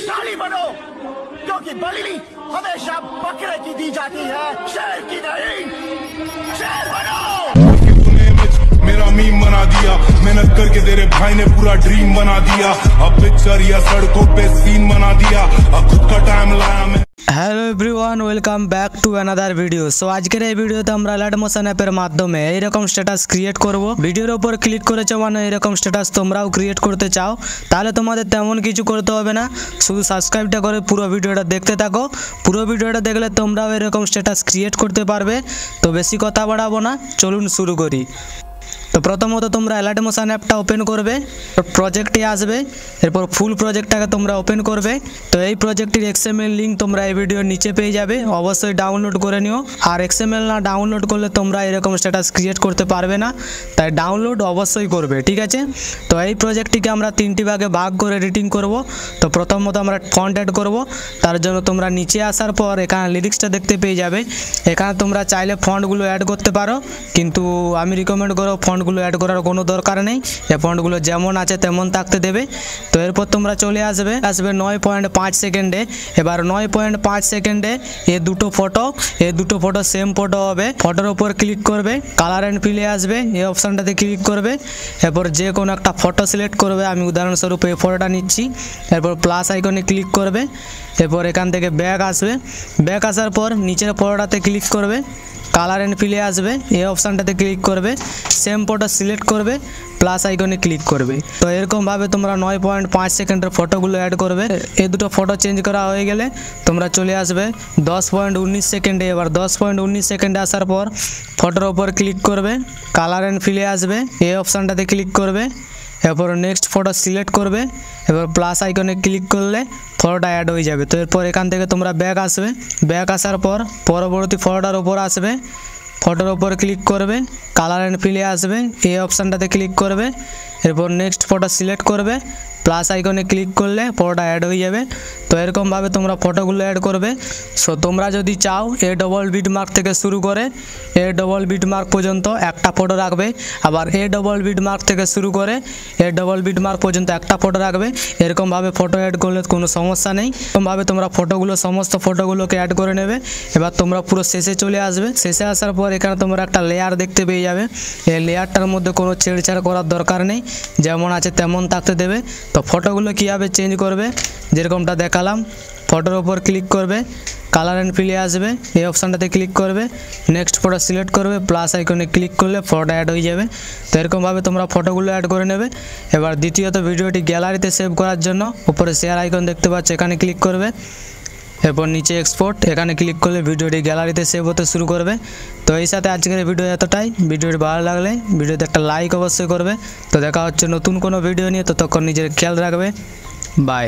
शक्तिशाली बनो, क्योंकि बलि हमेशा बकरे की दी जाती है, शेर की नहीं। शेर बनो। मेरा मीम बना दिया, मेहनत करके तेरे भाई ने पूरा ड्रीम बना दिया। अब पिक्चर या सड़कों पे सीन बना दिया, अब खुद का टाइम लाया मैं। Hello everyone, welcome back to another video. So আজকের এই ভিডিওতে আমরা লাইট মোশন অ্যাপের মাধ্যমে এইরকম স্ট্যাটাস ক্রিয়েট করব। ভিডিওর উপর ক্লিক করেছো মানে এরকম স্ট্যাটাস তোমরাও ক্রিয়েট করতে চাও, তাহলে তোমাদের তেমন কিছু করতে হবে না, শুধু সাবস্ক্রাইবটা করে পুরো ভিডিওটা দেখতে থাকো। পুরো ভিডিওটা দেখলে তোমরাও এরকম স্ট্যাটাস ক্রিয়েট করতে পারবে। তো বেশি কথা বাড়াবো না, চলুন শুরু করি। তো প্রথমত তোমরা লাইট মোশন অ্যাপটা ওপেন করবে, প্রজেক্টে আসবে, এরপর ফুল প্রজেক্টটাকে তোমরা ওপেন করবে। তো এই প্রজেক্টের এক্সএমএল লিঙ্ক তোমরা এই ভিডিওর নিচে পেয়ে যাবে, অবশ্যই ডাউনলোড করে নিও। আর এক্সএমএল না ডাউনলোড করলে তোমরা এরকম স্ট্যাটাস ক্রিয়েট করতে পারবে না, তাই ডাউনলোড অবশ্যই করবে, ঠিক আছে। তো এই প্রজেক্টটিকে আমরা তিনটি ভাগে ভাগ করে এডিটিং করব। তো প্রথমত আমরা ফন্ট অ্যাড করব, তার জন্য তোমরা নিচে আসার পর এখানে লিরিক্সটা দেখতে পেয়ে যাবে। এখানে তোমরা চাইলে ফন্টগুলো অ্যাড করতে পারো, কিন্তু আমি রিকমেন্ড করব ফন্টগুলো অ্যাড করার কোনো দরকার নেই, এই ফন্টগুলো যেমন আছে তেমন থাকতে দেবে। তো এরপর তোমরা চলে আসবে 9.5 সেকেন্ডে। এবার 9.5 সেকেন্ডে এই দুটো ফটো সেম ফটো হবে। ফটোর উপর ক্লিক করবে, কালার অ্যান্ড ফিলে আসবে, এই অপশানটাতে ক্লিক করবে। এরপর যে কোনো একটা ফটো সিলেক্ট করবে, আমি উদাহরণস্বরূপ এই ফটোটা নিচ্ছি। এরপর প্লাস আইকনে ক্লিক করবে, এরপর এখান থেকে ব্যাক আসবে। ব্যাক আসার পর নিচের ফটোটাতে ক্লিক করবে, কালার অ্যান্ড ফিলে আসবে, এই অপশানটাতে ক্লিক করবে, সেম ফটো সিলেক্ট করবে, প্লাস আইকনে ক্লিক করবে। তো এরকমভাবে তোমরা 9.5 সেকেন্ডের ফটোগুলো অ্যাড করবে। এই দুটো ফটো চেঞ্জ করা হয়ে গেলে তোমরা চলে আসবে 10.19 সেকেন্ডে। এবার 10.19 সেকেন্ডে আসার পর ফটোর ওপর ক্লিক করবে, কালার অ্যান্ড ফিলে আসবে, এই অপশানটাতে ক্লিক করবে, এরপর নেক্সট ফটো সিলেক্ট করবে, এবার প্লাস আইকনে ক্লিক করলে ফটোটা অ্যাড হয়ে যাবে। তো এরপর এখান থেকে তোমরা ব্যাক আসবে। ব্যাক আসার পর পরবর্তী ফটোটার উপর আসবে, ফটোর ওপর ক্লিক করবে, কালার অ্যান্ড ফিলে আসবে, এই অপশানটাতে ক্লিক করবে, এরপর নেক্সট ফটো সিলেক্ট করবে, প্লাস আইকনে ক্লিক করলে ফটোটা অ্যাড হয়ে যাবে। তো এরকমভাবে তোমরা ফটোগুলো অ্যাড করবে। সো তোমরা যদি চাও ডবল বিট মার্ক থেকে শুরু করে ডবল বিট মার্ক পর্যন্ত একটা ফটো রাখবে, আবার ডবল বিট মার্ক থেকে শুরু করে ডবল বিট মার্ক পর্যন্ত একটা ফটো রাখবে, এরকমভাবে ফটো অ্যাড করলে কোনো সমস্যা নেই। এরকমভাবে তোমরা সমস্ত ফটোগুলোকে অ্যাড করে নেবে। এবার তোমরা পুরো শেষে চলে আসবে। শেষে আসার পর এখানে তোমরা একটা লেয়ার দেখতে পেয়ে যাবে। এই লেয়ারটার মধ্যে কোনো ছেড়ছাড় করার দরকার নেই, যেমন আছে তেমন থাকতে দেবে। তো ফটোগুলো কীভাবে চেঞ্জ করবে, যেরকমটা দেখালাম, ফটোর ওপর ক্লিক করবে, কালার অ্যান্ড ফিলে আসবে, এই অপশানটাতে ক্লিক করবে, নেক্সট ফটো সিলেক্ট করবে, প্লাস আইকনে ক্লিক করলে ফটোটা অ্যাড হয়ে যাবে। তো এরকমভাবে তোমরা ফটোগুলো অ্যাড করে নেবে। এবার দ্বিতীয়ত ভিডিওটি গ্যালারিতে সেভ করার জন্য উপরে শেয়ার আইকন দেখতে পাচ্ছ, এখানে ক্লিক করবে, এরপর নিচে এক্সপোর্ট, এখানে ক্লিক করলে ভিডিওটি গ্যালারিতে সেভ হতে শুরু করবে। তো এই সাথে আজকের ভিডিও এতটাই। ভিডিওটি ভালো লাগলে ভিডিওতে একটা লাইক অবশ্যই করবে। তো দেখা হচ্ছে নতুন কোনো ভিডিও নিয়ে, ততক্ষণ নিজের খেয়াল রাখবে। বাই।